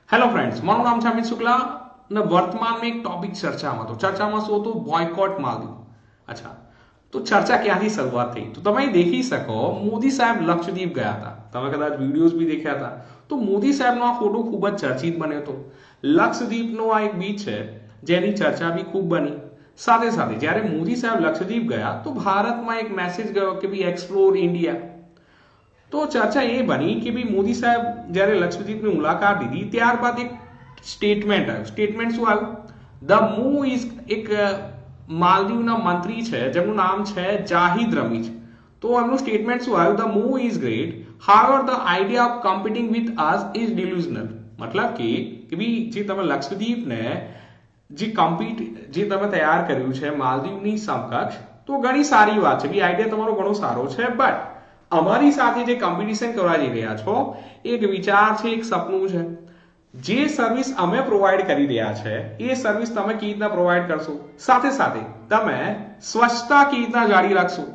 Hello friends, મારું નામ છે અમિત શુક્લા અને વર્તમાનમાં એક ટોપિક ચર્ચામાં હતો. ચર્ચામાં શું હતું? બોયકોટ માલદીવ. અચ્છા, તો ચર્ચા ક્યાંથી શરૂઆત થઈ? તો તમે દેખી શકો, મોદી સાહેબ લક્ષદ્વીપ ગયા હતા. તમે કદાચ વિડીયોઝ બી દેખ્યા હતા. તો મોદી સાહેબનો આ ફોટો ખૂબ જ ચર્ચિત બન્યો હતો. લક્ષદ્વીપનો આ એક બીચ છે જેની ચર્ચા બી ખૂબ બની. સાથે સાથે જ્યારે મોદી સાહેબ લક્ષદ્વીપ ગયા તો ભારતમાં એક મેસેજ ગયો કે ભાઈ એક્સપ્લોર ઇન્ડિયા. તો ચર્ચા એ બની કે ભાઈ મોદી સાહેબ જ્યારે લક્ષદ્વીપની મુલાકાત લીધી ત્યારબાદ એક સ્ટેટમેન્ટ આવ્યું. સ્ટેટમેન્ટ શું આવ્યું? ધ મૂવ ઇઝ એક માલદીવના મંત્રી છે જેમનું નામ છે જાહિદ રમીજ. તો એમનું સ્ટેટમેન્ટ શું આવ્યું? The move is great, however the idea of competing with us is delusional. મતલબ કે ભાઈ જે તમે લક્ષદ્વીપને જે તમે તૈયાર કર્યું છે માલદીવની સમકક્ષ, તો ઘણી સારી વાત છે. ભાઈ આઈડિયા તમારો ઘણો સારો છે, બટ અમારી સાથે જે કોમ્પિટિશન કરવા જઈ રહ્યા છો એક વિચાર છે, એક સપનું છે. જે સર્વિસ અમે પ્રોવાઈડ કરી રહ્યા છે એ સર્વિસ તમે કેવી રીતના પ્રોવાઈડ કરશો, સાથે સાથે તમે સ્વચ્છતા કેવી રીતના જાળવી રાખશો.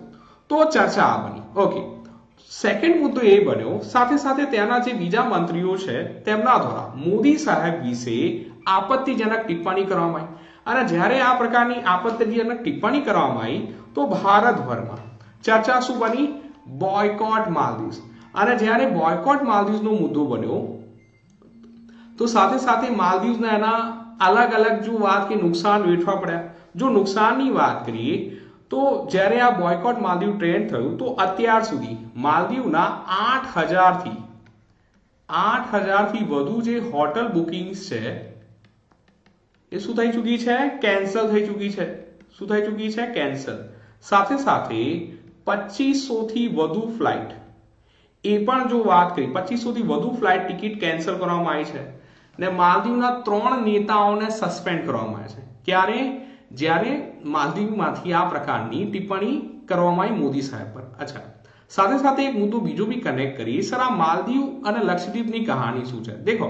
તો ચર્ચા આ બની. ઓકે, સેકન્ડ મુદ્દો એ બન્યો, સાથે સાથે ત્યાંના જે બીજા મંત્રીઓ છે તેમના દ્વારા મોદી સાહેબ વિશે આપત્તિજનક ટિપ્પણી કરવામાં આવી. અને જ્યારે આ પ્રકારની આપત્તિજનક ટિપ્પણી કરવામાં આવી તો ભારતભરમાં ચર્ચા શું બની? બોયકોટ માલદીવ્સ. અને જ્યારે બોયકોટ માલદીવ્સનો મુદ્દો બન્યો તો સાથે સાથે માલદીવ્સના એના અલગ અલગ જો વાત કે નુકસાન વેઠવા પડ્યા. જો નુકસાનની વાત કરીએ તો જ્યારે આ બોયકોટ માલદીવ ટ્રેન્ડ થયું તો અત્યાર સુધી માલદીવના 8,000થી વધુ જે હોટલ બુકિંગ્સ છે એ શું થઈ ચૂકી છે? કેન્સલ થઈ ચૂકી છે. શું થઈ ચૂકી છે? કેન્સલ. સાથે સાથે 2500થી વધુ ફ્લાઇટ, એ પણ જો વાત કરી 2500થી વધુ ફ્લાઇટ ટિકિટ કેન્સલ કરવામાં આવી છે. ને માલદીવના 3 નેતાઓને સસ્પેન્ડ કરવામાં આવ્યા છે. ક્યારે? જ્યારે માલદીવમાંથી આ પ્રકારની ટિપ્પણી કરવામાં આવી મોદી સાહેબ પર. અચ્છા, સાથે સાથે એક મુદ્દો બીજો બી કનેક્ટ કરી. સર, આ માલદીવ અને લક્ષદ્વીપની કહાની શું છે? દેખો,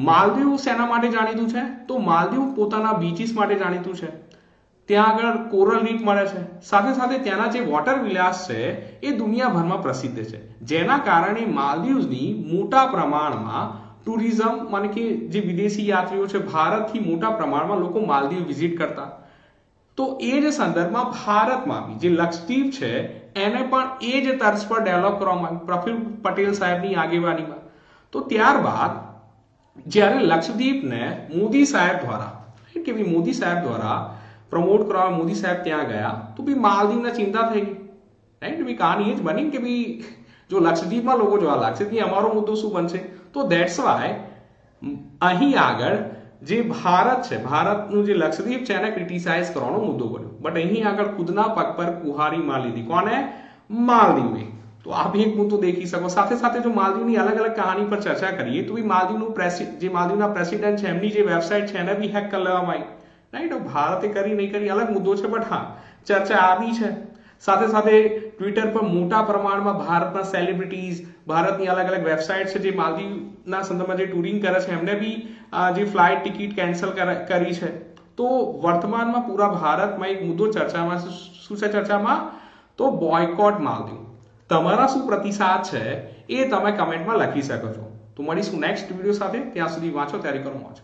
માલદીવ શેના માટે જાણીતું છે? તો માલદીવ પોતાના બીચીસ માટે જાણીતું છે. ત્યાં આગળ કોરલ રીફ મળે છે. સાથે સાથે ત્યાંના જે વોટર વિલાસ છે એ દુનિયાભરમાં પ્રસિદ્ધ છે, જેના કારણે માલદીવ્સની મોટા પ્રમાણમાં ટુરિઝમ, মানে કે જે વિદેશી યાત્રીઓ છે ભારતથી મોટા પ્રમાણમાં લોકો માલદીવ વિઝિટ કરતા. તો એ જ સંદર્ભમાં ભારતમાં બી જે લક્ષદ્વીપ છે એને પણ એ જ તર્જ પર ડેવલપ કરવામાં આવ્યું પ્રફુલ્લ પટેલ સાહેબની આગેવાનીમાં. તો ત્યારબાદ જ્યારે લક્ષદ્વીપને મોદી સાહેબ દ્વારા પ્રમોટ કરવા મોદી સાહેબ ત્યાં ગયા તો બી માલદીવને ચિંતા થઈ ગઈ. રાઈટ? બી કહાની એ જ બની કે બી જો લક્ષદ્વીપમાં લોકો જોવા લાગશે કે અમારો મુદ્દો શું બનશે. તો ધેટ્સ વાય અહીં આગળ જે ભારત છે, ભારતનું જે લક્ષદ્વીપ છે એને ક્રિટિસાઇઝ કરવાનો મુદ્દો બન્યો. બટ અહીં આગળ ખુદના પગ પર કુહારી માર લીધી. કોને? માલદીવે. તો આ भी એક મુદ્દો દેખી શકો. સાથે સાથે જો માલદીવની અલગ અલગ કહાની પર ચર્ચા કરીએ તો માલદીવના પ્રેસિડેન્ટ છે એમની જે વેબસાઇટ છે એને બી હેક કરી લેવામાં આવી. રાઈટ? ભારતે કરી નહીં કરી અલગ મુદ્દો છે, બટ હા ચર્ચા આવી છે. સાથે સાથે ટ્વિટર પર મોટા પ્રમાણમાં ભારતના સેલિબ્રિટીઝ, ભારતની અલગ અલગ વેબસાઇટ છે જે માલદીવના સંદર્ભમાં જે ટુરિંગ કરે છે એમને બી જે ફ્લાઇટ ટિકિટ કેન્સલ કરી છે. તો વર્તમાનમાં પૂરા ભારતમાં એક મુદ્દો ચર્ચામાં શું છે? ચર્ચામાં તો બોયકોટ માલદીવ. તમારા શું પ્રતિસાદ છે એ તમે કમેન્ટમાં લખી શકો છો. તો મળીશું નેક્સ્ટ વિડીયો સાથે. ત્યાં સુધી વાંચો ત્યારે કરો મોજ.